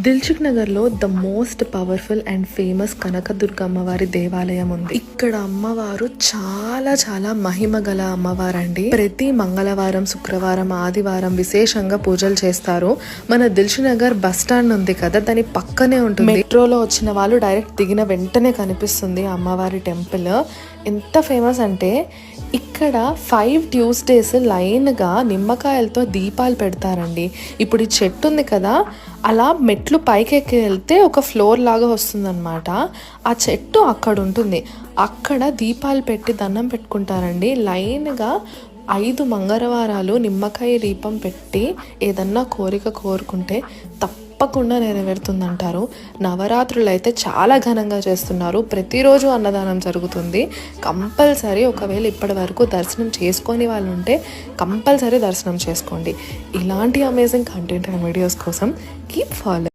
దిల్సుఖ్ నగర్లో the most powerful and famous Kanakadurga అమ్మవారి దేవాలయం ఉంది. ఇక్కడ అమ్మవారు చాలా చాలా మహిమ గల అమ్మవారండి. ప్రతి మంగళవారం, శుక్రవారం, ఆదివారం విశేషంగా పూజలు చేస్తారు. మన దిల్సుఖ్ నగర్ బస్ స్టాండ్ ఉంది కదా, దాని పక్కనే ఉంటుంది. మెట్రోలో వచ్చిన వాళ్ళు డైరెక్ట్ దిగిన వెంటనే కనిపిస్తుంది అమ్మవారి టెంపుల్. ఎంత ఫేమస్ అంటే ఇక్కడ 5 ట్యూస్డేస్ లైన్గా నిమ్మకాయలతో దీపాలు పెడతారండి. ఇప్పుడు ఈ చెట్టు ఉంది కదా, అలా మెట్లు పైకెక్కి వెళ్తే ఒక ఫ్లోర్ లాగా వస్తుందన్నమాట. ఆ చెట్టు అక్కడ ఉంటుంది. అక్కడ దీపాలు పెట్టి దండం పెట్టుకుంటారండి. లైన్గా 5 మంగళవారాలు నిమ్మకాయ దీపం పెట్టి ఏదన్నా కోరిక కోరుకుంటే తప్పకుండా నెరవేరుతుందంటారు. నవరాత్రులు అయితే చాలా ఘనంగా చేస్తున్నారు. ప్రతిరోజు అన్నదానం జరుగుతుంది. కంపల్సరీ ఒకవేళ ఇప్పటి వరకు దర్శనం చేసుకొని వాళ్ళు ఉంటే కంపల్సరీ దర్శనం చేసుకోండి. ఇలాంటి అమేజింగ్ కంటెంట్ అండ్ వీడియోస్ కోసం కీప్ ఫాలో.